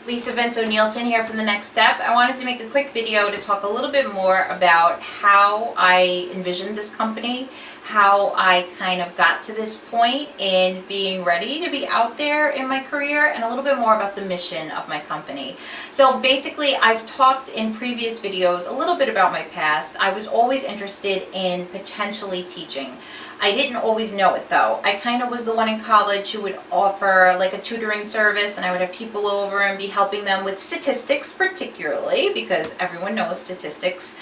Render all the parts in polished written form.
Lisa Vento Nielsen here from The Next Step. I wanted to make a quick video to talk a little bit more about how I envisioned this company, how I kind of got to this point in being ready to be out there in my career, and a little bit more about the mission of my company. So basically, I've talked in previous videos a little bit about my past. I was always interested in potentially teaching. I didn't always know it though. I kind of was the one in college who would offer like a tutoring service, and I would have people over and be helping them with statistics particularly, because everyone knows statistics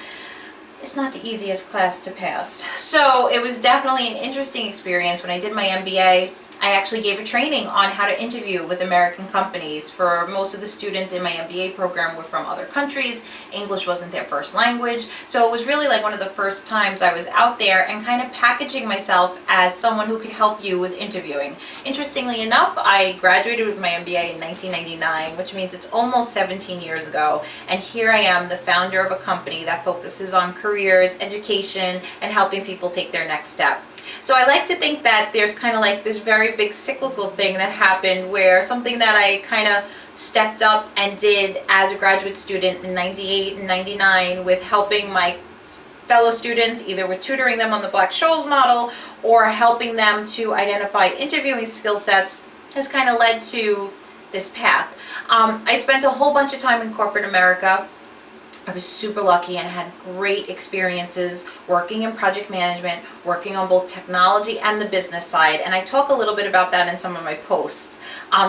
is not the easiest class to pass. So it was definitely an interesting experience. When I did my MBA, I actually gave a training on how to interview with American companies. For most of the students in my MBA program were from other countries. English wasn't their first language. So it was really like one of the first times I was out there and kind of packaging myself as someone who could help you with interviewing. Interestingly enough, I graduated with my MBA in 1999, which means it's almost 17 years ago. And here I am, the founder of a company that focuses on careers, education, and helping people take their next step. So I like to think that there's kind of like this very big cyclical thing that happened, where something that I kind of stepped up and did as a graduate student in 98 and 99 with helping my fellow students, either with tutoring them on the Black-Scholes model or helping them to identify interviewing skill sets, has kind of led to this path. I spent a whole bunch of time in corporate America. I was super lucky and had great experiences working in project management, working on both technology and the business side. And I talk a little bit about that in some of my posts.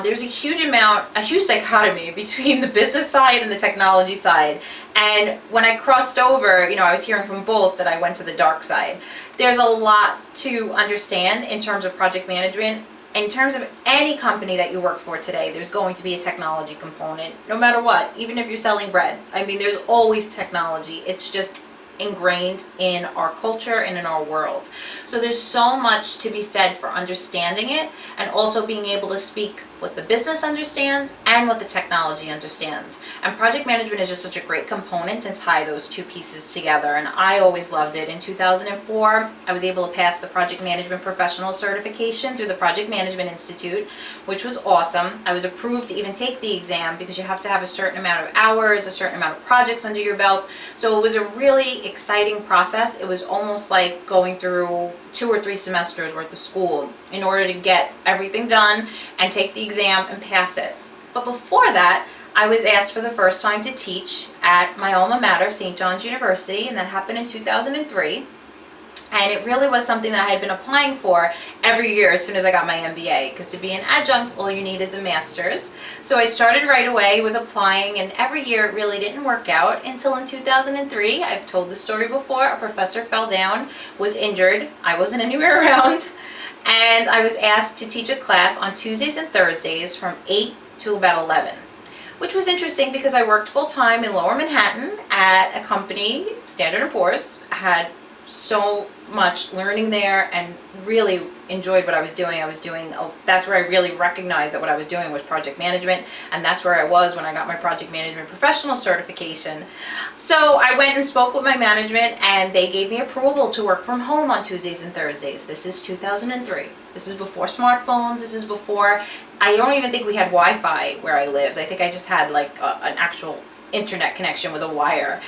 There's a huge dichotomy between the business side and the technology side. And when I crossed over, I was hearing from both that I went to the dark side. There's a lot to understand in terms of project management. In terms of any company that you work for today, there's going to be a technology component, no matter what, even if you're selling bread. I mean, there's always technology. It's just ingrained in our culture and in our world. So there's so much to be said for understanding it, and also being able to speak what the business understands and what the technology understands. And project management is just such a great component to tie those two pieces together, and I always loved it. In 2004, I was able to pass the Project Management Professional Certification through the Project Management Institute, which was awesome. I was approved to even take the exam because you have to have a certain amount of hours, a certain amount of projects under your belt. So it was a really exciting process. It was almost like going through 2 or 3 semesters worth of school in order to get everything done and take the exam and pass it. But before that, I was asked for the first time to teach at my alma mater, St. John's University, and that happened in 2003. And it really was something that I had been applying for every year as soon as I got my MBA, because to be an adjunct, all you need is a master's. So I started right away with applying, and every year it really didn't work out until in 2003. I've told the story before. A professor fell down, was injured. I wasn't anywhere around. And I was asked to teach a class on Tuesdays and Thursdays from 8 to about 11. Which was interesting because I worked full-time in Lower Manhattan at a company, Standard & Poor's. I had so much learning there and really enjoyed what I was doing. That's where I really recognized that what I was doing was project management, and that's where I was when I got my project management professional certification. So I went and spoke with my management, and they gave me approval to work from home on Tuesdays and Thursdays. This is 2003. This is before smartphones. This is before, I don't even think we had Wi-Fi where I lived. I think I just had like an actual internet connection with a wire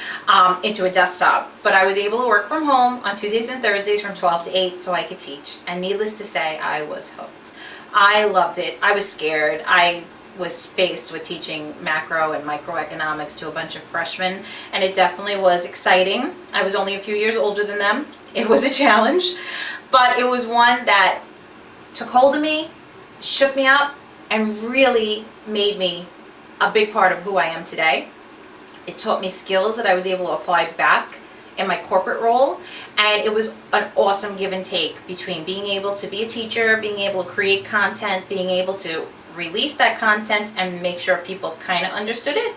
into a desktop. But I was able to work from home on Tuesdays and Thursdays from 12 to 8 so I could teach. And needless to say, I was hooked. I loved it. I was scared. I was faced with teaching macro and microeconomics to a bunch of freshmen, and it definitely was exciting. I was only a few years older than them. It was a challenge, but it was one that took hold of me, shook me up, and really made me a big part of who I am today. It taught me skills that I was able to apply back in my corporate role, and it was an awesome give and take between being able to be a teacher, being able to create content, being able to release that content and make sure people kind of understood it.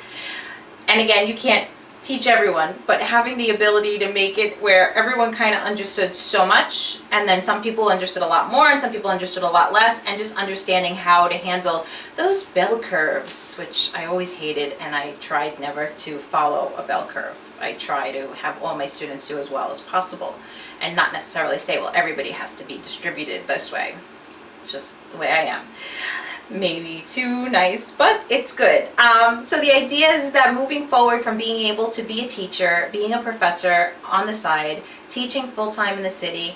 And again, you can't teach everyone, but having the ability to make it where everyone kind of understood so much, and then some people understood a lot more and some people understood a lot less, and just understanding how to handle those bell curves, which I always hated, and I tried never to follow a bell curve. I try to have all my students do as well as possible, and not necessarily say, well, everybody has to be distributed this way. It's just the way I am. maybe too nice, but it's good. So the idea is that moving forward from being able to be a teacher, being a professor on the side, teaching full-time in the city,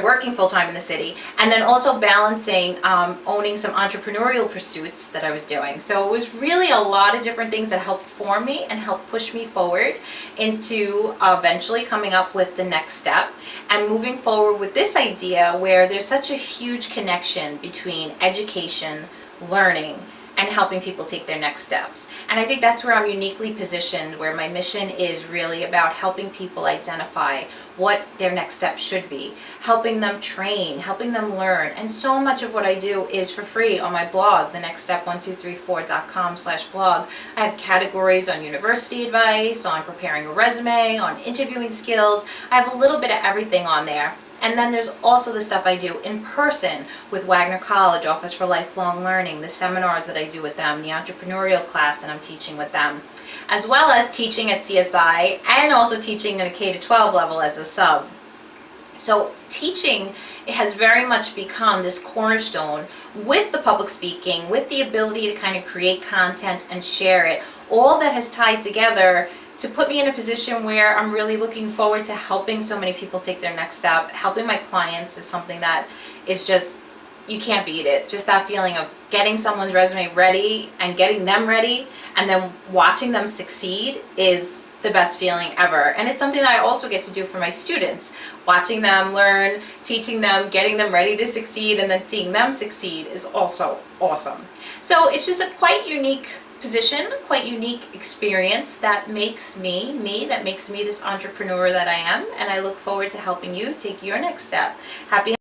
working full-time in the city, and then also balancing owning some entrepreneurial pursuits that I was doing. So it was really a lot of different things that helped form me and helped push me forward into eventually coming up with the next step and moving forward with this idea where there's such a huge connection between education, learning, and helping people take their next steps. And I think that's where I'm uniquely positioned, where my mission is really about helping people identify what their next step should be, helping them train, helping them learn. And so much of what I do is for free on my blog, thenextstep1234.com/blog. I have categories on university advice, on preparing a resume, on interviewing skills. I have a little bit of everything on there. And then there's also the stuff I do in person with Wagner College, Office for Lifelong Learning, the seminars that I do with them, the entrepreneurial class that I'm teaching with them, as well as teaching at CSI and also teaching at a K-12 level as a sub. So teaching has very much become this cornerstone with the public speaking, with the ability to kind of create content and share it, all that has tied together to put me in a position where I'm really looking forward to helping so many people take their next step. Helping my clients is something that is just, you can't beat it. Just that feeling of getting someone's resume ready and getting them ready and then watching them succeed is the best feeling ever. And it's something that I also get to do for my students. Watching them learn, teaching them, getting them ready to succeed, and then seeing them succeed is also awesome. So it's just a quite unique position, quite unique experience that makes me that makes me this entrepreneur that I am, and I look forward to helping you take your next step. Happy